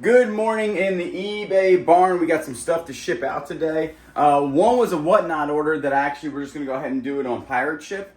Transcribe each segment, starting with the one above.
Good morning in the eBay barn. We got some stuff to ship out today. One was a whatnot order that actually we're just going to go ahead and do it on pirate ship.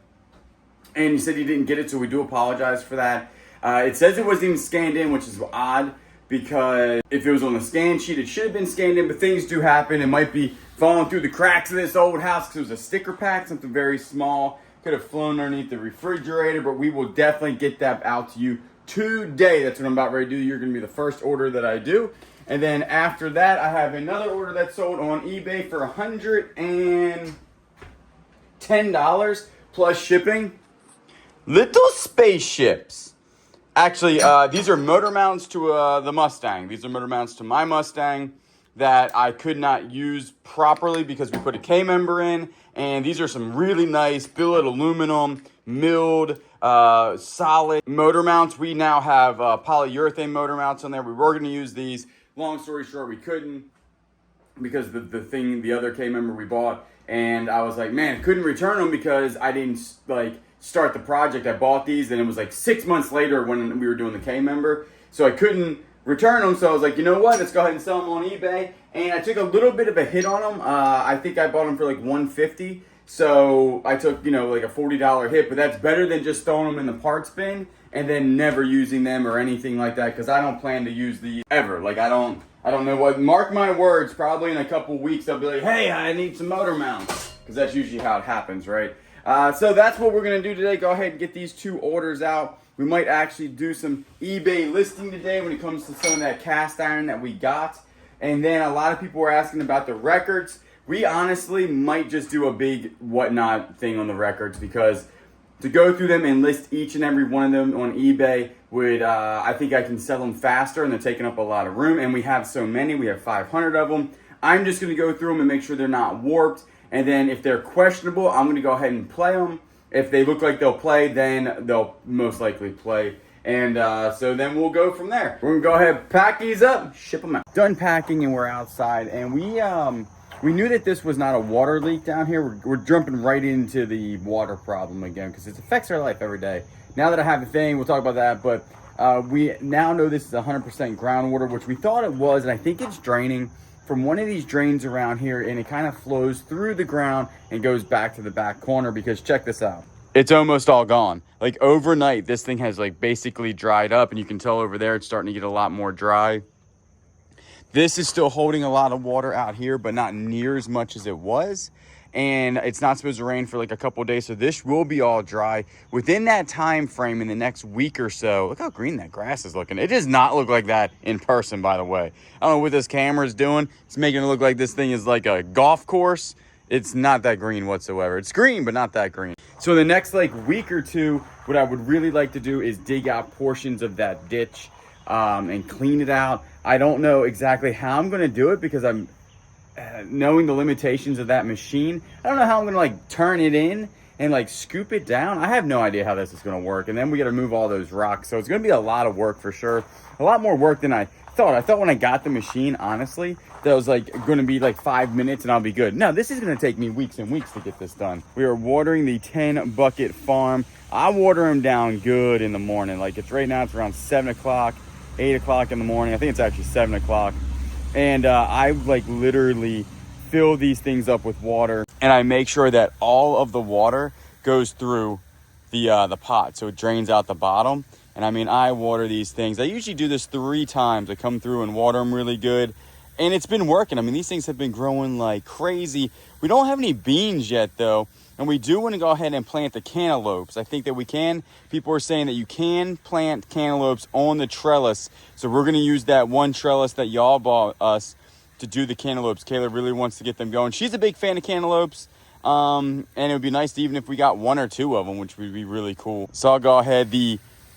And you said you didn't get it, so we do apologize for that. It says it wasn't even scanned in, which is odd because if it was on the scan sheet, it should have been scanned in, but things do happen. It might be falling through the cracks of this old house because it was a sticker pack, something very small. Could have flown underneath the refrigerator, but we will definitely get that out to you today. That's what I'm about ready to do. You're going to be the first order that I do. And then after that, I have another order that's sold on eBay for $110 plus shipping. Little spaceships. Actually, these are motor mounts to the Mustang. These are motor mounts to my Mustang that I could not use properly because we put a K-member in. And these are some really nice billet aluminum, milled, solid motor mounts. We now have polyurethane motor mounts on there. We were going to use these. Long story short, we couldn't because the other K-member we bought. And I was like, man, couldn't return them because I didn't start the project. I bought these and it was 6 months later when we were doing the K-member. So I couldn't return them. So I was like, you know what? Let's go ahead and sell them on eBay. And I took a little bit of a hit on them. I think I bought them for $150. So I took, a $40 hit, but that's better than just throwing them in the parts bin and then never using them or anything like that. Cause I don't plan to use these ever. I don't know what, mark my words, probably in a couple weeks, I'll be like, hey, I need some motor mounts. Cause that's usually how it happens, right? So that's what we're going to do today. Go ahead and get these two orders out. We might actually do some eBay listing today when it comes to some of that cast iron that we got. And then a lot of people were asking about the records. We honestly might just do a big whatnot thing on the records because to go through them and list each and every one of them on eBay would, I think I can sell them faster and they're taking up a lot of room. And we have so many, we have 500 of them. I'm just going to go through them and make sure they're not warped. And then if they're questionable, I'm going to go ahead and play them. If they look like they'll play, then they'll most likely play. And so then we'll go from there. We're going to go ahead, pack these up, ship them out. Done packing and we're outside. And we knew that this was not a water leak down here. We're jumping right into the water problem again because it affects our life every day. Now that I have the thing, we'll talk about that. But we now know this is 100% groundwater, which we thought it was. And I think it's draining from one of these drains around here. And it kind of flows through the ground and goes back to the back corner because check this out. It's almost all gone. Overnight, this thing has basically dried up and you can tell over there it's starting to get a lot more dry. This is still holding a lot of water out here, but not near as much as it was. And it's not supposed to rain for a couple of days, so this will be all dry. Within that time frame in the next week or so, look how green that grass is looking. It does not look like that in person, by the way. I don't know what this camera is doing. It's making it look like this thing is like a golf course. It's not that green whatsoever. It's green, but not that green. So in the next week or two, what I would really like to do is dig out portions of that ditch and clean it out. I don't know exactly how I'm going to do it because I'm knowing the limitations of that machine. I don't know how I'm going to turn it in and scoop it down. I have no idea how this is going to work. And then we got to move all those rocks. So it's going to be a lot of work for sure. A lot more work than I thought. I thought when I got the machine, honestly, that was going to be 5 minutes and I'll be good. No, this is going to take me weeks and weeks to get this done. We are watering the 10 bucket farm. I water them down good in the morning. It's right now, it's around 7 o'clock, 8 o'clock in the morning. I think it's actually 7 o'clock. And I literally fill these things up with water and I make sure that all of the water goes through the pot. So it drains out the bottom. And I water these things. I usually do this 3 times. I come through and water them really good. And it's been working. These things have been growing like crazy. We don't have any beans yet though. And we do want to go ahead and plant the cantaloupes. I think that we can. People are saying that you can plant cantaloupes on the trellis. So we're going to use that one trellis that y'all bought us to do the cantaloupes. Kayla really wants to get them going. She's a big fan of cantaloupes. And it would be nice to, even if we got 1 or 2 of them, which would be really cool. So I'll go ahead.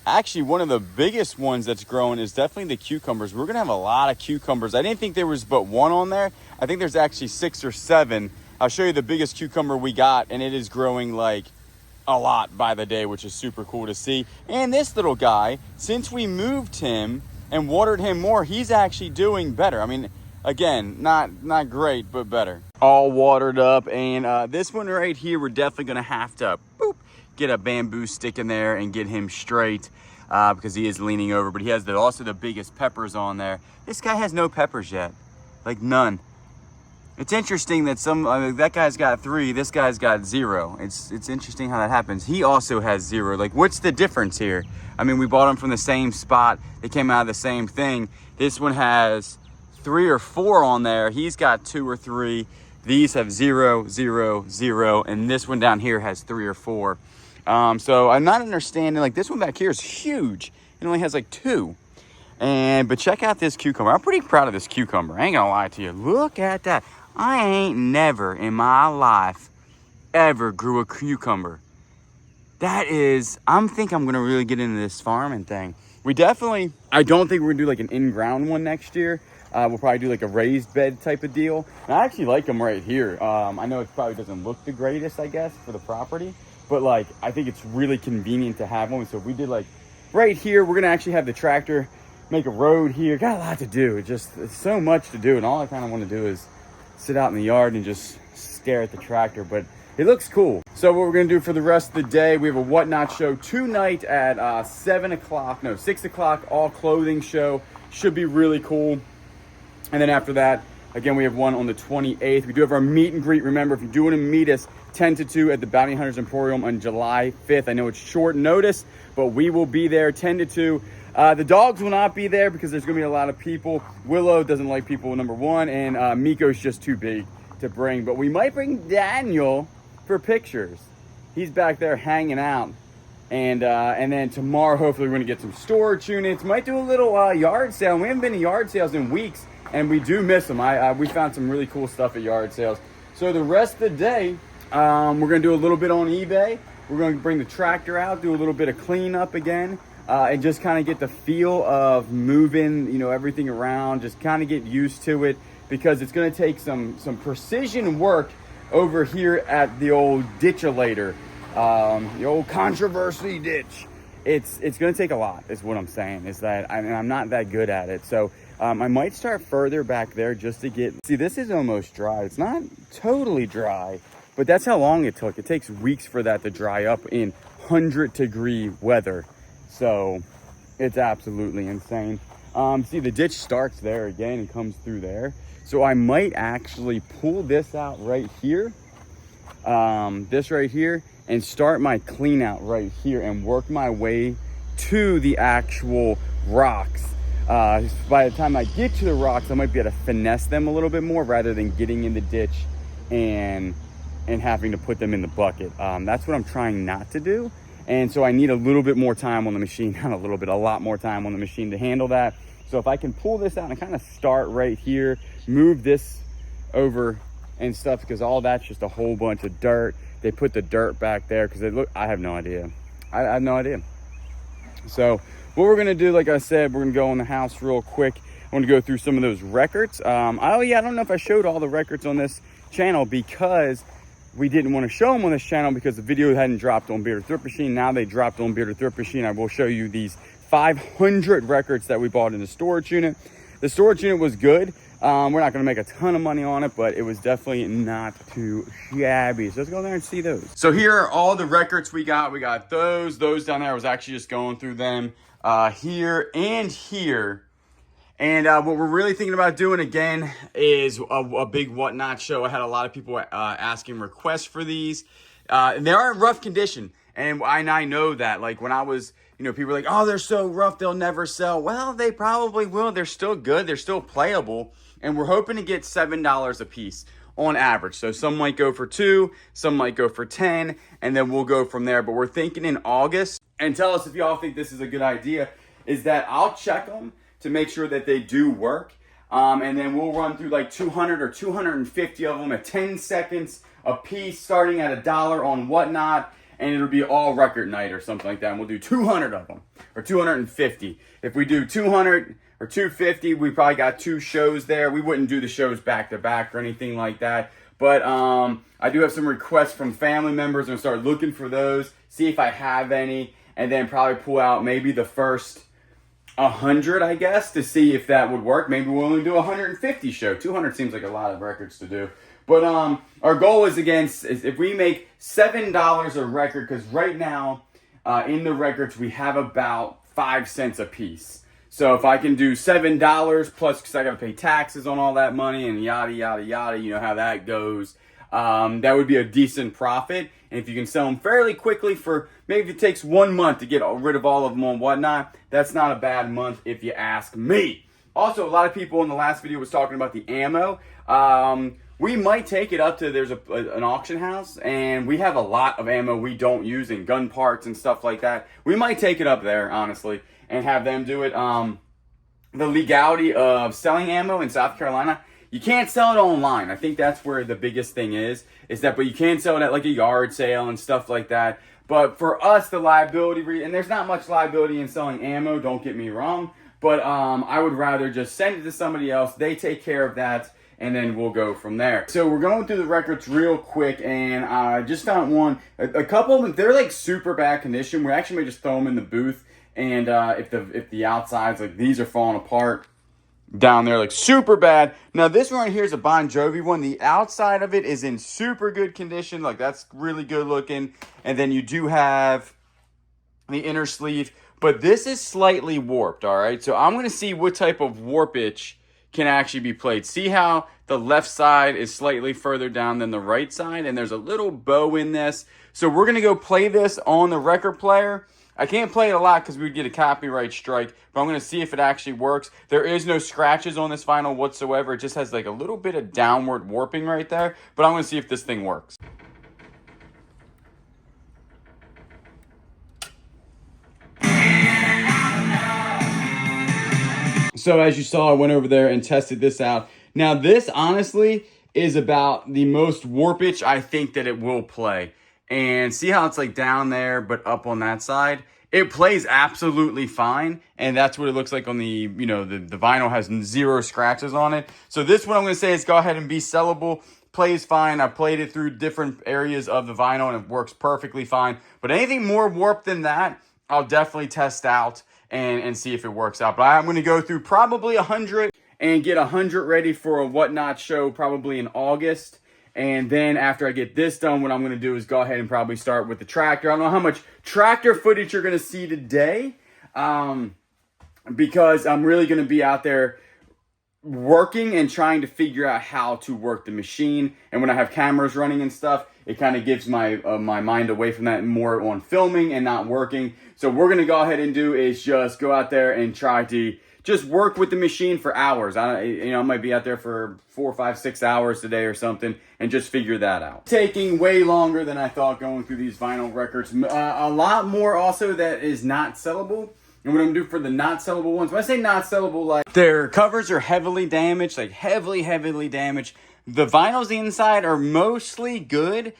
Actually, one of the biggest ones that's growing is definitely the cucumbers. We're going to have a lot of cucumbers. I didn't think there was but 1 on there. I think there's actually 6 or 7. I'll show you the biggest cucumber we got, and it is growing a lot by the day, which is super cool to see. And this little guy, since we moved him and watered him more, he's actually doing better. Again, not great, but better. All watered up, and this one right here, we're definitely going to have to get a bamboo stick in there and get him straight. because he is leaning over, but he has also the biggest peppers on there. This guy has no peppers yet, like none. It's interesting that that guy's got 3, this guy's got 0. It's interesting how that happens. He also has 0. Like, what's the difference here? I mean, we bought them from the same spot. They came out of the same thing. This one has 3 or 4 on there. He's got 2 or 3. These have 0, 0, 0, and this one down here has 3 or 4. So I'm not understanding. Like, this one back here is huge. It only has like 2. But check out this cucumber. I'm pretty proud of this cucumber. I ain't gonna lie to you. Look at that. I ain't never in my life ever grew a cucumber. That is, I think I'm gonna really get into this farming thing. I don't think we're gonna do like an in-ground one next year. We'll probably do like a raised bed type of deal. And I actually like them right here. I know it probably doesn't look the greatest, I guess, for the property, but like, I think it's really convenient to have one. So if we did like right here, we're gonna actually have the tractor make a road here. Got a lot to do. It's so much to do. And all I kind of want to do is sit out in the yard and just stare at the tractor, but it looks cool. So what we're gonna do for the rest of the day, we have a Whatnot show tonight at 6 o'clock, all clothing show. Should be really cool. And then after that, again, we have one on the 28th. We do have our meet and greet. Remember, if you do want to meet us 10 to 2 at the Bounty Hunters Emporium on July 5th. I know it's short notice, but we will be there 10 to 2. The dogs will not be there because there's going to be a lot of people. Willow doesn't like people, number 1, and Miko's just too big to bring. But we might bring Daniel for pictures. He's back there hanging out. And then tomorrow, hopefully, we're going to get some storage units. Might do a little yard sale. We haven't been to yard sales in weeks, and we do miss them. We found some really cool stuff at yard sales. So the rest of the day, we're going to do a little bit on eBay. We're going to bring the tractor out, do a little bit of cleanup again. And just kind of get the feel of moving, everything around, just kind of get used to it, because it's going to take some precision work over here at the old ditchulator, the old controversy ditch. It's going to take a lot, is what I'm saying, is that I'm not that good at it. So I might start further back there just to see, this is almost dry. It's not totally dry, but that's how long it took. It takes weeks for that to dry up in 100-degree weather. So it's absolutely insane. See, the ditch starts there again and comes through there. So I might actually pull this out right here, this right here, and start my clean out right here and work my way to the actual rocks. By the time I get to the rocks, I might be able to finesse them a little bit more rather than getting in the ditch and having to put them in the bucket. That's what I'm trying not to do. And so I need a little bit more time on the machine, not a little bit, a lot more time on the machine to handle that. So if I can pull this out and kind of start right here, move this over and stuff, because all that's just a whole bunch of dirt. They put the dirt back there because I have no idea. I have no idea. So what we're going to do, like I said, we're going to go in the house real quick. I want to go through some of those records. Oh yeah, I don't know if I showed all the records on this channel because we didn't want to show them on this channel because the video hadn't dropped on Bearded Thrift Machine. Now they dropped on Bearded Thrift Machine. I will show you these 500 records that we bought in the storage unit. The storage unit was good. We're not going to make a ton of money on it, but it was definitely not too shabby. So let's go there and see those. So here are all the records we got. We got those down there. I was actually just going through them here and here. And what we're really thinking about doing again is a big Whatnot show. I had a lot of people asking requests for these. And they are in rough condition. And I know that. Like when I was, people were like, oh, they're so rough, they'll never sell. Well, they probably will. They're still good. They're still playable. And we're hoping to get $7 a piece on average. So some might go for 2, some might go for 10, and then we'll go from there. But we're thinking in August, and tell us if y'all think this is a good idea, is that I'll check them to make sure that they do work. And then we'll run through like 200 or 250 of them at 10 seconds a piece, starting at $1 on Whatnot. And it'll be all record night or something like that. And we'll do 200 of them or 250. If we do 200 or 250, we probably got 2 shows there. We wouldn't do the shows back to back or anything like that. But I do have some requests from family members. I'm going to start looking for those, see if I have any, and then probably pull out maybe the first 100, I guess, to see if that would work. Maybe we'll only do a 150 show. 200 seems like a lot of records to do. But our goal is, again, is if we make $7 a record, because right now in the records we have about 5 cents a piece. So if I can do $7 plus, because I got to pay taxes on all that money and yada, yada, yada, you know how that goes. That would be a decent profit. And if you can sell them fairly quickly for, maybe if it takes 1 month to get rid of all of them and whatnot, that's not a bad month if you ask me. Also, a lot of people in the last video was talking about the ammo. We might take it up to, there's an auction house, and we have a lot of ammo we don't use in gun parts and stuff like that. We might take it up there, honestly, and have them do it. The legality of selling ammo in South Carolina, you can't sell it online. I think that's where the biggest thing is that, but you can sell it at like a yard sale and stuff like that. But for us, the liability, and there's not much liability in selling ammo, don't get me wrong, but I would rather just send it to somebody else. They take care of that, and then we'll go from there. So we're going through the records real quick, and I just found one. A couple of them, they're like super bad condition. We actually may just throw them in the booth, and if the outsides, like these are falling apart down there, like super bad. Now this one right here is a Bon Jovi one. The outside of it is in super good condition. Like that's really good looking. And then you do have the inner sleeve, but this is slightly warped, all right? So I'm going to see what type of warpage can actually be played. See how the left side is slightly further down than the right side, and there's a little bow in this. So we're going to go play this on the record player. I can't play it a lot because we would get a copyright strike, but I'm going to see if it actually works. There is no scratches on this vinyl whatsoever. It just has like a little bit of downward warping right there, but I'm going to see if this thing works. So as you saw, I went over there and tested this out. Now this honestly is about the most warpage I think that it will play. And see how it's like down there, but up on that side? It plays absolutely fine. And that's what it looks like on the, you know, the vinyl has 0 scratches on it. So this one I'm going to say is go ahead and be sellable. Plays fine. I played it through different areas of the vinyl and it works perfectly fine. But anything more warped than that, I'll definitely test out and see if it works out. But I'm going to go through probably 100 and get 100 ready for a Whatnot show probably in August. And then after I get this done, what I'm going to do is go ahead and probably start with the tractor. I don't know how much tractor footage you're going to see today because I'm really going to be out there working and trying to figure out how to work the machine. And when I have cameras running and stuff, it kind of gives my my mind away from that and more on filming and not working. So what we're going to go ahead and do is just go out there and try to just work with the machine for hours. I might be out there for 4, 5, 6 hours today or something and just figure that out. Taking way longer than I thought going through these vinyl records. A lot more also that is not sellable. And what I'm going to do for the not sellable ones, when I say not sellable, like their covers are heavily damaged, like heavily damaged. The vinyls inside are mostly good.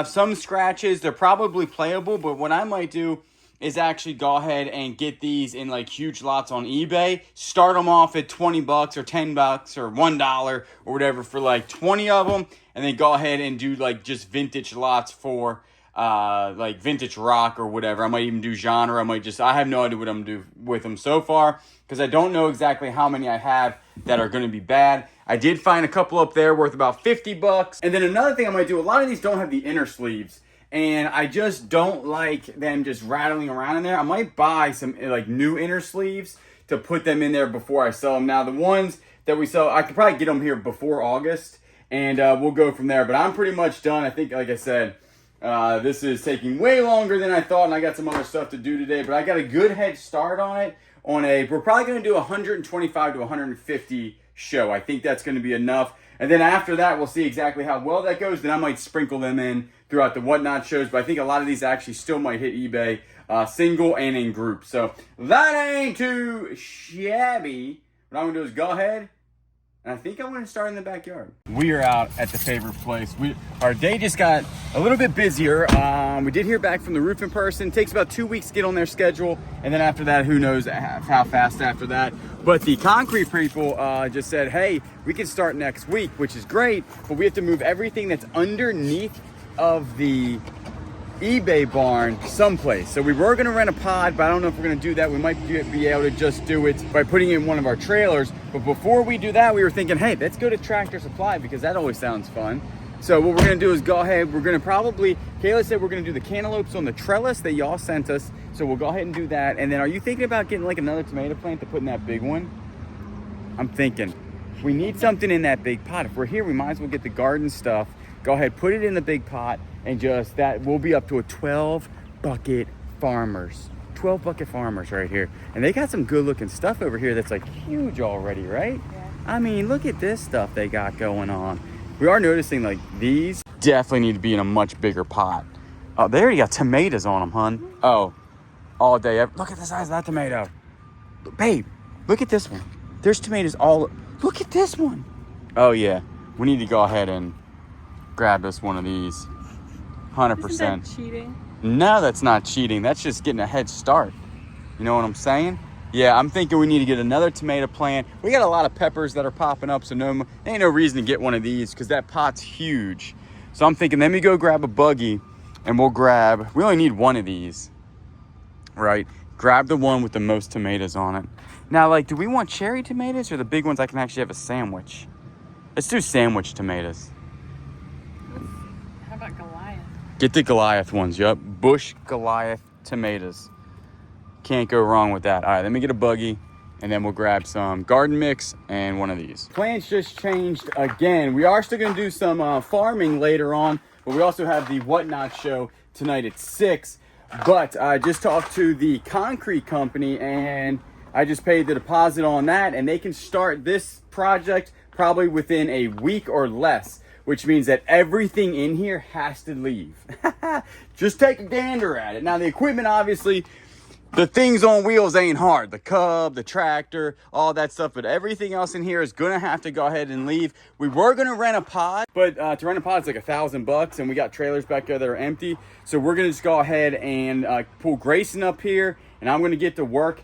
Some scratches, they're probably playable, but what I might do is actually go ahead and get these in like huge lots on eBay. Start them off at 20 bucks or 10 bucks or $1 or whatever for like 20 of them. And then go ahead and do like just vintage lots for like vintage rock or whatever. I might even do genre. I have no idea what I'm going to do with them so far because I don't know exactly how many I have that are going to be bad. I did find a couple up there worth about 50 bucks. And then another thing I might do, a lot of these don't have the inner sleeves. And I just don't like them just rattling around in there. I might buy some like new inner sleeves to put them in there before I sell them. Now the ones that we sell, I could probably get them here before August and we'll go from there. But I'm pretty much done. I think, like I said, this is taking way longer than I thought and I got some other stuff to do today. But I got a good head start on it. We're probably going to do 125 to 150 show. I think that's going to be enough. And then after that, we'll see exactly how well that goes. Then I might sprinkle them in throughout the Whatnot shows. But I think a lot of these actually still might hit eBay single and in group. So that ain't too shabby. What I'm going to do is go ahead. And I think I'm going to start in the backyard. We are out at the favorite place. Our day just got a little bit busier. We did hear back from the roofing person. It takes about 2 weeks to get on their schedule. And then after that, who knows how fast after that. But the concrete people just said, hey, we can start next week, which is great. But we have to move everything that's underneath of the eBay barn someplace. So we were going to rent a pod, but I don't know if we're going to do that. We might be able to just do it by putting it in one of our trailers. But before we do that, we were thinking, hey, let's go to Tractor Supply because that always sounds fun. So what we're gonna do is go ahead, we're gonna probably, Kayla said we're gonna do the cantaloupes on the trellis that y'all sent us. So we'll go ahead and do that. And then are you thinking about getting like another tomato plant to put in that big one? I'm thinking, we need something in that big pot. If we're here, we might as well get the garden stuff. Go ahead, put it in the big pot, and just that, we'll be up to a 12 bucket farmers. 12 bucket farmers right here. And they got some good looking stuff over here that's like huge already, right? Yeah. I mean, look at this stuff they got going on. We are noticing like these definitely need to be in a much bigger pot. Oh, they already got tomatoes on them, hun. Oh, all day. Look at the size of that tomato. Babe, look at this one. There's tomatoes all, look at this one. Oh yeah, we need to go ahead and grab us one of these. 100%. Isn't that cheating? No, that's not cheating. That's just getting a head start. You know what I'm saying? Yeah, I'm thinking we need to get another tomato plant. We got a lot of peppers that are popping up, so there ain't no reason to get one of these because that pot's huge. So I'm thinking, let me go grab a buggy and we only need one of these, right? Grab the one with the most tomatoes on it. Now, like, do we want cherry tomatoes or the big ones I can actually have a sandwich? Let's do sandwich tomatoes. How about Goliath? Get the Goliath ones, yup. Bush Goliath tomatoes. Can't go wrong with that. All right, let me get a buggy, and then we'll grab some garden mix and one of these. Plans just changed again. We are still gonna do some farming later on, but we also have the Whatnot show tonight at 6. But I just talked to the concrete company, and I just paid the deposit on that, and they can start this project probably within a week or less, which means that everything in here has to leave. Just take a gander at it. Now, the equipment, obviously, the things on wheels ain't hard. The Cub, the tractor, all that stuff. But everything else in here is going to have to go ahead and leave. We were going to rent a pod, but to rent a pod, it's like $1,000. And we got trailers back there that are empty. So we're going to just go ahead and pull Grayson up here. And I'm going to get to work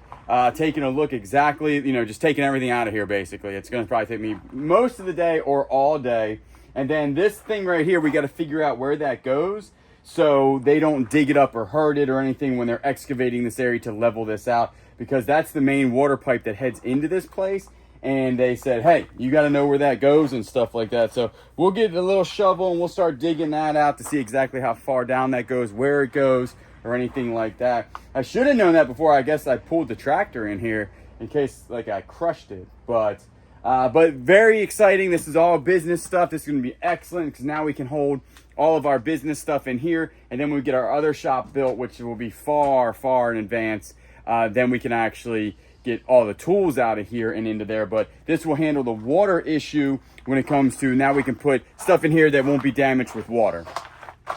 taking a look exactly, just taking everything out of here, basically. It's going to probably take me most of the day or all day. And then this thing right here, we got to figure out where that goes, so they don't dig it up or hurt it or anything when they're excavating this area to level this out, because that's the main water pipe that heads into this place. And they said, hey, you got to know where that goes and stuff like that. So we'll get a little shovel and we'll start digging that out to see exactly how far down that goes, where it goes, or anything like that. I should have known that before. I guess I pulled the tractor in here in case like I crushed it. But very exciting. This is all business stuff. This is going to be excellent because now we can hold all of our business stuff in here, and then when we get our other shop built, which will be far, far in advance, then we can actually get all the tools out of here and into there. But this will handle the water issue when it comes to, now we can put stuff in here that won't be damaged with water.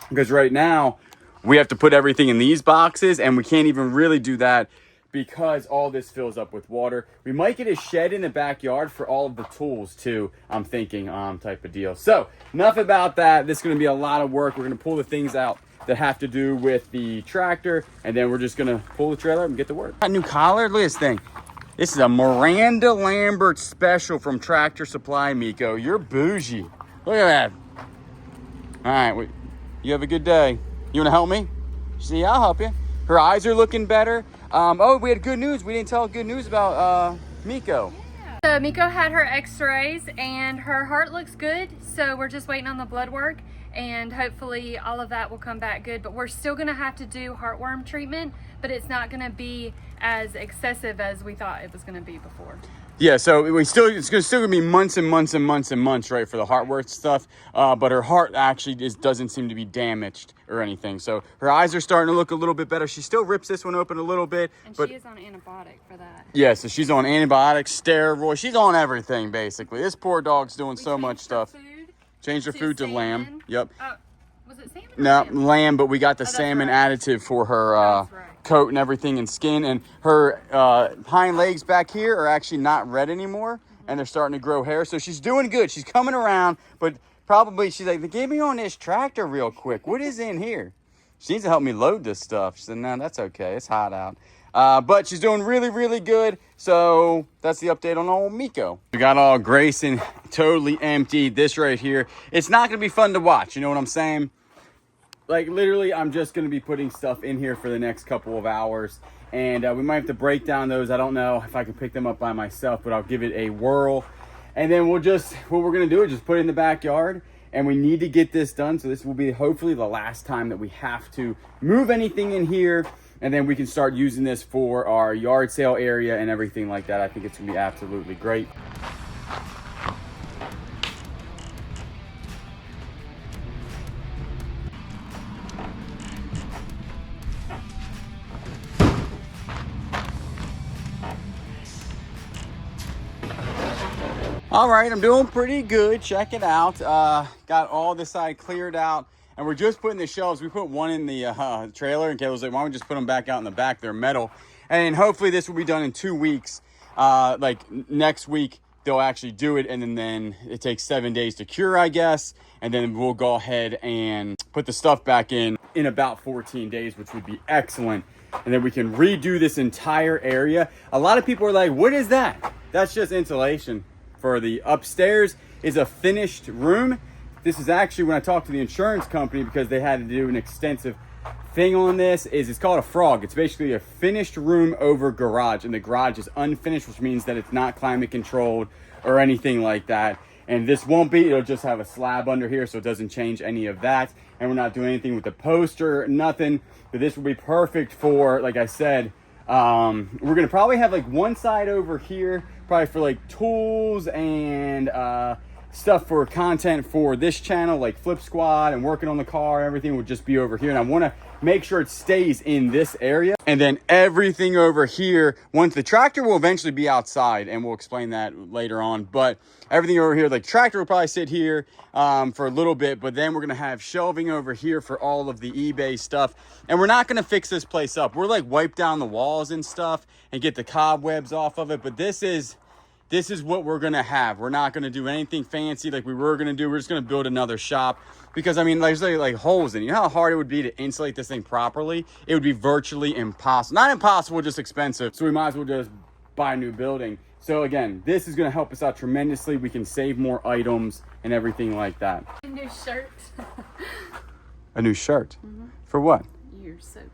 Because right now, we have to put everything in these boxes, and we can't even really do that because all this fills up with water. We might get a shed in the backyard for all of the tools too, I'm thinking, type of deal. So enough about that. This is going to be a lot of work. We're going to pull the things out that have to do with the tractor, and then we're just going to pull the trailer and get to work. Got a new collar. Look at this thing. This is a Miranda Lambert special from Tractor Supply, Miko. You're bougie. Look at that. All right, you have a good day. You want to help me? See, I'll help you. Her eyes are looking better. Oh, we had good news. We didn't tell good news about Miko. Yeah. So Miko had her x-rays and her heart looks good. So we're just waiting on the blood work, and hopefully all of that will come back good. But we're still gonna have to do heartworm treatment, but it's not gonna be as excessive as we thought it was gonna be before. Yeah, so it's still gonna be months and months and months and months, right, for the heartworm stuff. But her heart actually doesn't seem to be damaged or anything. So her eyes are starting to look a little bit better. She still rips this one open a little bit, but she is on antibiotic for that. Yeah, so she's on antibiotics, steroids. She's on everything basically. This poor dog's doing so much stuff. Changed her food to lamb. Yep. Was it salmon? No, lamb, but we got the salmon additive for her coat and everything and skin. And her hind legs back here are actually not red anymore, and they're starting to grow hair. So she's doing good. She's coming around, but probably she's like, get me on this tractor real quick. What is in here? She needs to help me load this stuff. She said, no, that's okay. It's hot out. But she's doing really, really good. So that's the update on old Miko. We got all Grayson totally emptied. This right here, it's not going to be fun to watch. You know what I'm saying? Like literally, I'm just going to be putting stuff in here for the next couple of hours. And we might have to break down those. I don't know if I can pick them up by myself, but I'll give it a whirl. And then what we're going to do is just put it in the backyard. and we need to get this done. So this will be hopefully the last time that we have to move anything in here, and then we can start using this for our yard sale area and everything like that. I think it's gonna be absolutely great. All right, I'm doing pretty good. Check it out. Got all this side cleared out, and we're just putting the shelves. We put one in the trailer, and Kayla was like, why don't we just put them back out in the back? They're metal. And hopefully this will be done in 2 weeks. Like next week, they'll actually do it, and then it takes 7 days to cure, I guess. And then we'll go ahead and put the stuff back in about 14 days, which would be excellent. And then we can redo this entire area. A lot of people are like, what is that? That's just insulation. For the upstairs is a finished room. This is actually when I talked to the insurance company, because they had to do an extensive thing on this, it's called a frog. It's basically a finished room over garage, and the garage is unfinished, which means that it's not climate controlled or anything like that. And this won't be, it'll just have a slab under here, so it doesn't change any of that. And we're not doing anything with the poster, nothing. But this will be perfect for, like I said, we're gonna probably have like one side over here, probably for like tools and stuff for content for this channel, like Flip Squad and working on the car. Everything would just be over here, and I want to make sure it stays in this area. And then everything over here, once the tractor will eventually be outside, and we'll explain that later on, but everything over here, like tractor will probably sit here for a little bit, but then we're gonna have shelving over here for all of the eBay stuff. And we're not gonna fix this place up. We're like wipe down the walls and stuff and get the cobwebs off of it, but this is what we're gonna have. We're not gonna do anything fancy like we were gonna do. We're just gonna build another shop, because I mean, there's like holes in it. You know how hard it would be to insulate this thing properly? It would be virtually impossible. Not impossible, just expensive. So we might as well just buy a new building. So again, this is gonna help us out tremendously. We can save more items and everything like that. A new shirt. A new shirt? Mm-hmm. For what? You're soaked.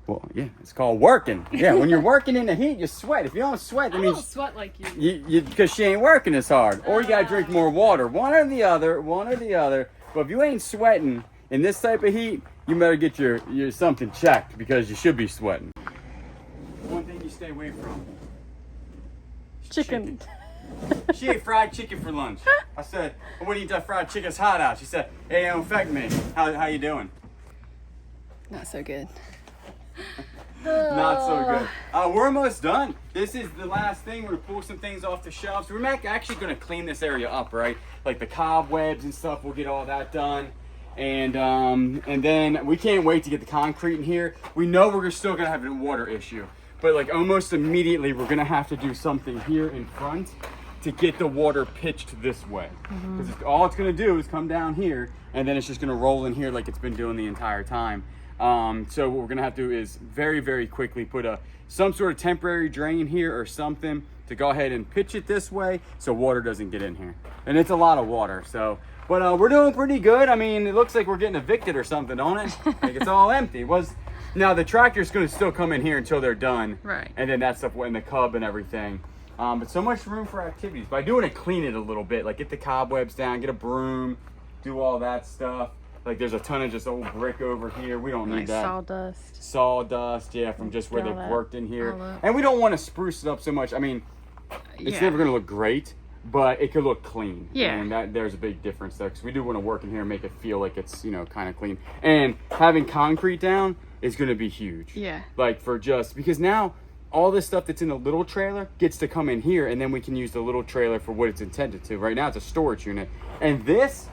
Well, yeah, it's called working. Yeah, when you're working in the heat, you sweat. If you don't sweat, that means... I don't sweat like you. Because she ain't working as hard. Or you gotta drink more water. One or the other, one or the other. But if you ain't sweating in this type of heat, you better get your something checked, because you should be sweating. One thing you stay away from. Chicken. She ate fried chicken for lunch. I said, I wouldn't eat that fried chicken, it's hot out. She said, hey, it don't affect me. How you doing? Not so good. Not so good. We're almost done. This is the last thing. We're gonna pull some things off the shelves. We're actually gonna clean this area up, right? Like the cobwebs and stuff. We'll get all that done, and then we can't wait to get the concrete in here. We know we're still gonna have a water issue, but like almost immediately we're gonna have to do something here in front to get the water pitched this way. Because all it's gonna do is come down here, and then it's just gonna roll in here like it's been doing the entire time. So what we're gonna have to do is very, very quickly put some sort of temporary drain here or something to go ahead and pitch it this way so water doesn't get in here. And it's a lot of water, so, but we're doing pretty good. I mean, it looks like we're getting evicted or something, don't it? Like it's all empty. Now the tractor's gonna still come in here until they're done. Right. And then that stuff in the cub and everything. But so much room for activities. But I do want to clean it a little bit, like get the cobwebs down, get a broom, do all that stuff. Like there's a ton of just old brick over here. We don't need that. Sawdust. Sawdust, yeah, from just where they've worked in here. And we don't want to spruce it up so much. I mean, it's never going to look great, but it could look clean. Yeah. And there's a big difference there, because we do want to work in here and make it feel like it's, kind of clean. And having concrete down is going to be huge. Yeah. Like because now all this stuff that's in the little trailer gets to come in here, and then we can use the little trailer for what it's intended to. Right now it's a storage unit. And this,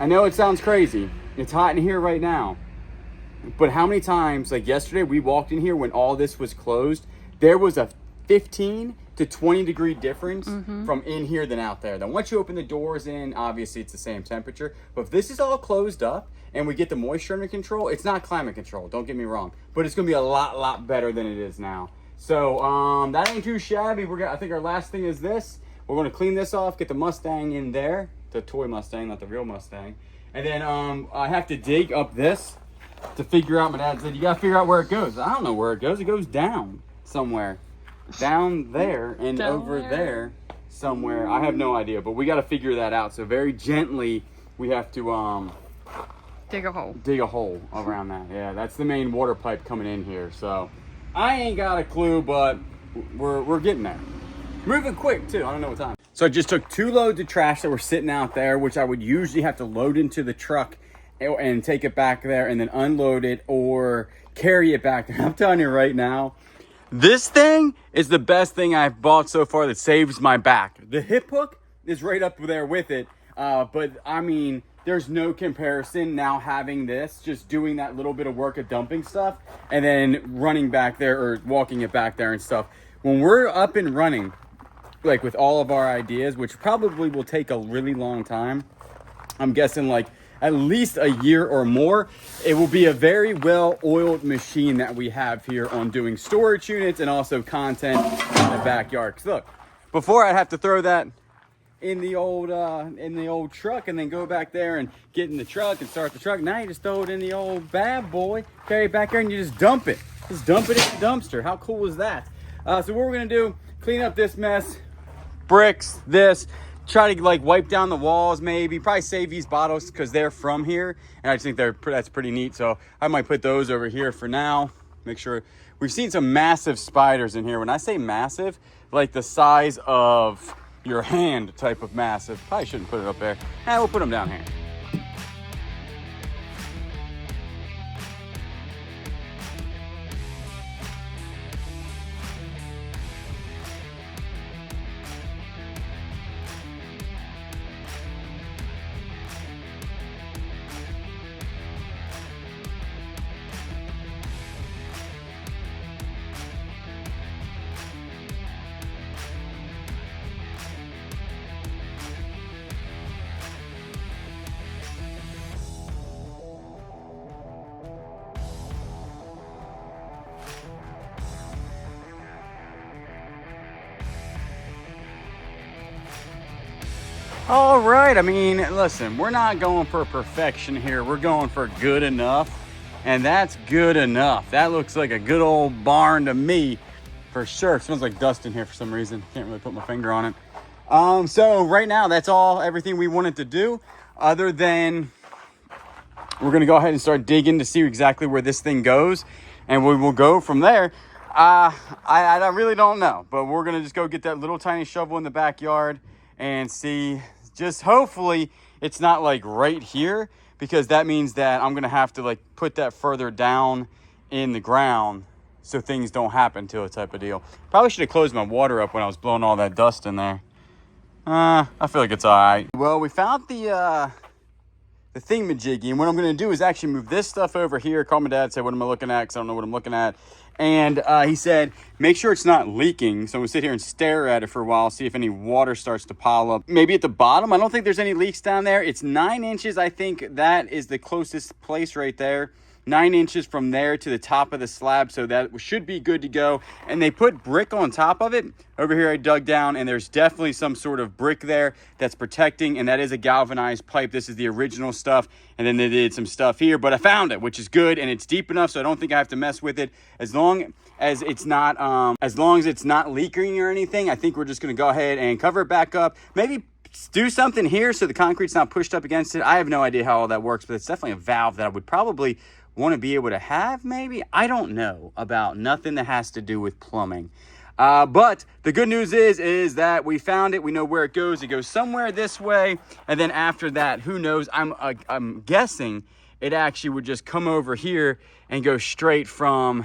I know it sounds crazy. It's hot in here right now. But how many times, like yesterday, we walked in here when all this was closed, there was a 15 to 20 degree difference from in here than out there. Then once you open the doors in, obviously it's the same temperature. But if this is all closed up and we get the moisture under control, it's not climate control, don't get me wrong. But it's gonna be a lot better than it is now. So that ain't too shabby. I think our last thing is this. We're gonna clean this off, get the Mustang in there. The toy Mustang, not the real Mustang. And then I have to dig up this to figure out. My dad said, you gotta figure out where it goes. I don't know where it goes. It goes down somewhere. Down there and down over there somewhere. I have no idea, but we gotta figure that out. So very gently, we have to dig a hole. Dig a hole around that. Yeah, that's the main water pipe coming in here. So I ain't got a clue, but we're getting there. Moving quick too. I don't know what time. So I just took 2 loads of trash that were sitting out there, which I would usually have to load into the truck and take it back there and then unload it or carry it back there. I'm telling you right now, this thing is the best thing I've bought so far that saves my back. The hip hook is right up there with it. But I mean, there's no comparison now having this, just doing that little bit of work of dumping stuff and then running back there or walking it back there and stuff. When we're up and running, like with all of our ideas, which probably will take a really long time, I'm guessing like at least a year or more, it will be a very well-oiled machine that we have here on doing storage units and also content in the backyard. 'Cause look, before I have to throw that in the old truck and then go back there and get in the truck and start the truck. Now you just throw it in the old bad boy, carry it back there, and you just dump it. Just dump it in the dumpster. How cool is that? So what we're gonna do, clean up this mess, bricks, this, try to like wipe down the walls maybe, probably save these bottles because they're from here and I just think that's pretty neat. So I might put those over here for now. Make sure. We've seen some massive spiders in here. When I say massive, like the size of your hand type of massive. Probably shouldn't put it up there. We'll put them down here. All right, I mean, listen, we're not going for perfection here. We're going for good enough, and that's good enough. That looks like a good old barn to me, for sure. It smells like dust in here for some reason. Can't really put my finger on it. So right now, that's everything we wanted to do, other than we're gonna go ahead and start digging to see exactly where this thing goes, and we will go from there. I really don't know, but we're gonna just go get that little tiny shovel in the backyard and see. Just hopefully it's not like right here, because that means that I'm gonna have to like put that further down in the ground so things don't happen to it, type of deal. Probably should have closed my water up when I was blowing all that dust in there. I feel like it's all right. Well, we found the thingamajiggy, and what I'm gonna do is actually move this stuff over here. Call my dad, say, what am I looking at? Because I don't know what I'm looking at. And he said, make sure it's not leaking. So I'm gonna sit here and stare at it for a while, see if any water starts to pile up. Maybe at the bottom. I don't think there's any leaks down there. It's 9 inches. I think that is the closest place right there. 9 inches from there to the top of the slab, so that should be good to go. And they put brick on top of it. Over here I dug down, and there's definitely some sort of brick there that's protecting, and that is a galvanized pipe. This is the original stuff, and then they did some stuff here, but I found it, which is good, and it's deep enough, so I don't think I have to mess with it. As long as it's not leaking or anything, I think we're just gonna go ahead and cover it back up. Maybe do something here so the concrete's not pushed up against it. I have no idea how all that works, but it's definitely a valve that I would probably want to be able to have, maybe. I don't know about nothing that has to do with plumbing. But the good news is that we found it. We know where it goes. It goes somewhere this way, and then after that, who knows? I'm guessing it actually would just come over here and go straight from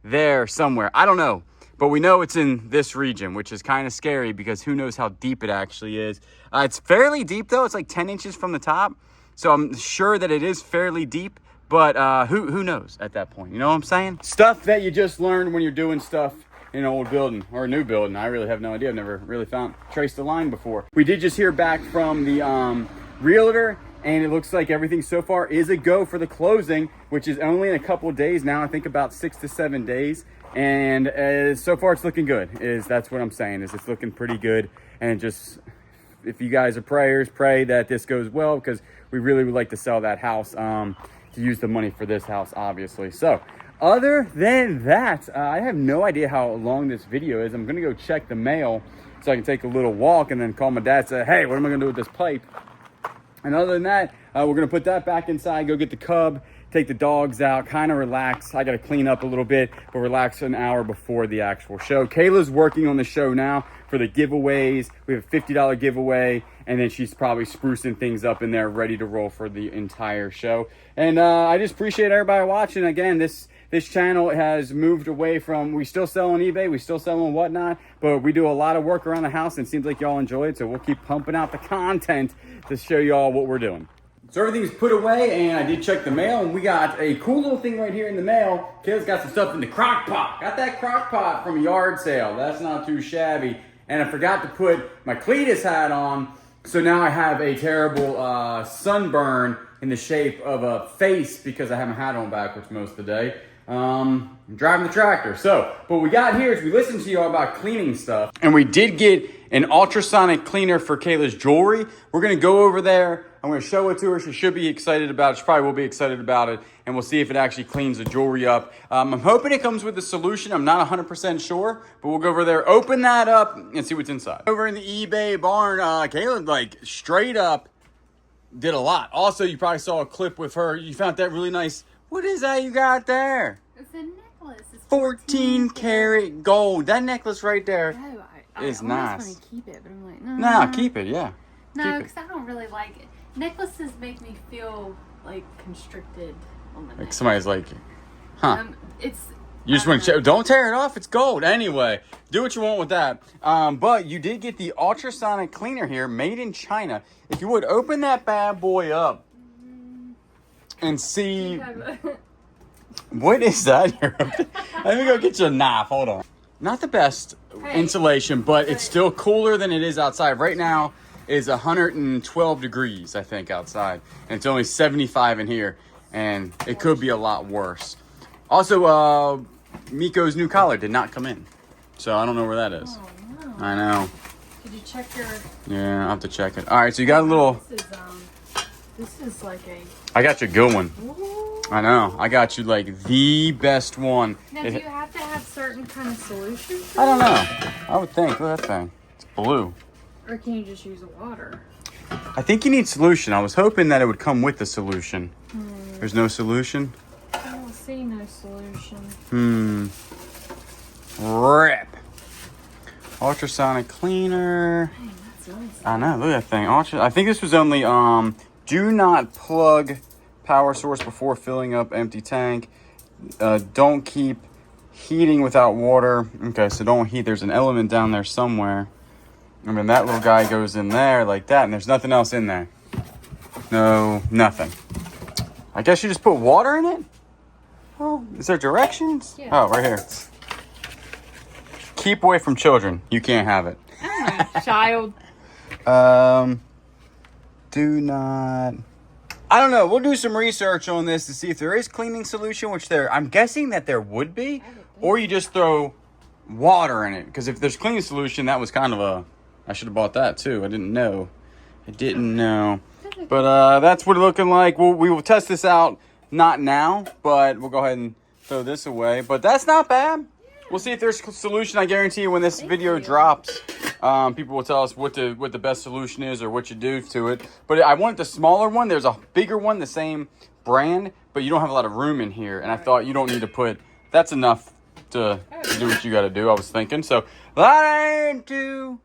there somewhere. I don't know, but we know it's in this region, which is kind of scary because who knows how deep it actually is. It's fairly deep though. It's like 10 inches from the top, so I'm sure that it is fairly deep. But who knows at that point? You know what I'm saying? Stuff that you just learned when you're doing stuff in an old building or a new building. I really have no idea. I've never really traced the line before. We did just hear back from the realtor, and it looks like everything so far is a go for the closing, which is only in a couple of days now. I think about 6 to 7 days. And so far it's looking good. That's what I'm saying, is it's looking pretty good. And just, if you guys are prayers, pray that this goes well, because we really would like to sell that house. To use the money for this house, obviously. So other than that, I have no idea how long this video is. I'm gonna go check the mail so I can take a little walk and then call my dad and say, hey, what am I gonna do with this pipe? And other than that, we're gonna put that back inside, go get the cub, take the dogs out, kind of relax. I gotta clean up a little bit, but relax an hour before the actual show. Kayla's working on the show now for the giveaways. We have a $50 giveaway, and then she's probably sprucing things up in there, ready to roll for the entire show. And I just appreciate everybody watching. Again, this channel has moved away from, we still sell on eBay, we still sell on whatnot, but we do a lot of work around the house, and it seems like y'all enjoy it, so we'll keep pumping out the content to show y'all what we're doing. So everything's put away, and I did check the mail, and we got a cool little thing right here in the mail. Kayla's got some stuff in the crock pot. Got that crock pot from a yard sale. That's not too shabby. And I forgot to put my Cletus hat on, so now I have a terrible sunburn in the shape of a face because I have my hat on backwards most of the day. I'm driving the tractor. So what we got here is we listened to y'all about cleaning stuff, and we did get an ultrasonic cleaner for Kayla's jewelry. We're gonna go over there. I'm gonna show it to her. She should be excited about it. She probably will be excited about it, and we'll see if it actually cleans the jewelry up. I'm hoping it comes with a solution. I'm not 100% sure, but we'll go over there, open that up, and see what's inside. Over in the eBay barn, Kayla, like, straight up did a lot. Also, you probably saw a clip with her. You found that really nice. What is that you got there? It's a necklace. It's 14 karat gold. That necklace right there I is almost nice. want to keep it, but I'm like, no. Nah, keep it, yeah. No, because I don't really like it. Necklaces make me feel like constricted on the neck. Like somebody's like, huh. It's. You just want to don't tear it off. It's gold. Anyway, do what you want with that. But you did get the ultrasonic cleaner here, made in China. If you would, open that bad boy up and see. What is that? Let me go get you a knife. Hold on. Not the best insulation, but it's still cooler than it is outside. Right now is 112 degrees, I think, outside. And it's only 75 in here. And it could be a lot worse. Also, Miko's new collar did not come in. So I don't know where that is. Oh, no. I know. Did you check your... Yeah, I'll have to check it. All right, so you got a little... This is like a... I got you a good one. Ooh. I know. I got you, like, the best one. Now, do you have to have certain kind of solutions? I don't know. I would think. Look at that thing. It's blue. Or can you just use water? I think you need solution. I was hoping that it would come with the solution. There's no solution? I don't see no solution. Rip. Ultrasonic cleaner. Dang, that's nice. I know. Look at that thing. I think this was only, do not plug power source before filling up empty tank. Don't keep heating without water. Okay, so don't heat. There's an element down there somewhere. I mean, that little guy goes in there like that, and there's nothing else in there. No, nothing. I guess you just put water in it? Oh, is there directions? Yeah. Oh, right here. Keep away from children. You can't have it. Child. Do not... I don't know. We'll do some research on this to see if there is cleaning solution, which I'm guessing that there would be, or you just throw water in it. Because if there's cleaning solution, that was kind of a... I should have bought that too. I didn't know. But that's what it's looking like. We will test this out, not now, but we'll go ahead and throw this away. But that's not bad. We'll see if there's a solution. I guarantee you when this video drops, people will tell us what the best solution is or what you do to it. But I want the smaller one. There's a bigger one, the same brand, but you don't have a lot of room in here. And I thought you don't need to put, that's enough to do what you got to do, I was thinking. So that ain't too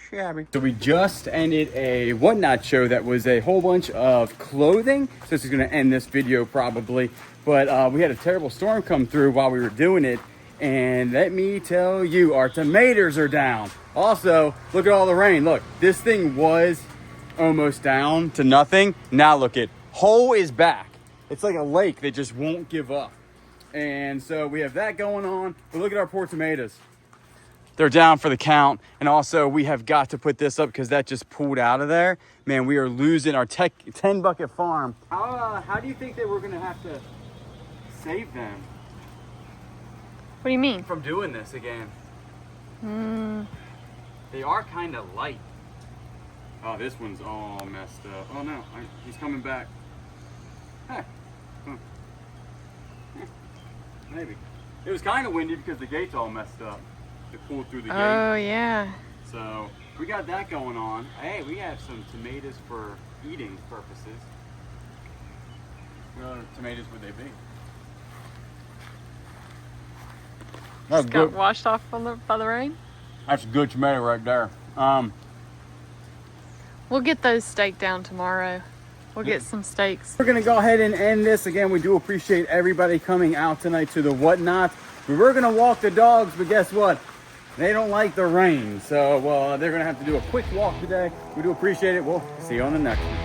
shabby. So we just ended a whatnot show that was a whole bunch of clothing. So this is going to end this video probably. But we had a terrible storm come through while we were doing it. And let me tell you, our tomatoes are down. Also, look at all the rain. Look, this thing was almost down to nothing. Now look at, whole is back. It's like a lake that just won't give up. And so we have that going on. But look at our poor tomatoes. They're down for the count. And also we have got to put this up because that just pulled out of there. Man, we are losing our 10 bucket farm. How do you think that we're gonna have to save them? What do you mean? From doing this again. They are kind of light. Oh, this one's all messed up. Oh no, he's coming back. Hey. Huh. Maybe. It was kind of windy because the gate's all messed up. It pulled through the gate. Oh, yeah. So, we got that going on. Hey, we have some tomatoes for eating purposes. What other tomatoes would they be? That's Just got good. washed off by the rain. That's a good tomato right there. We'll get those staked down tomorrow. We'll get some steaks. We're gonna go ahead and end this. Again, we do appreciate everybody coming out tonight to the Whatnot. We were gonna walk the dogs, but guess what? They don't like the rain. So, they're gonna have to do a quick walk today. We do appreciate it. We'll see you on the next one.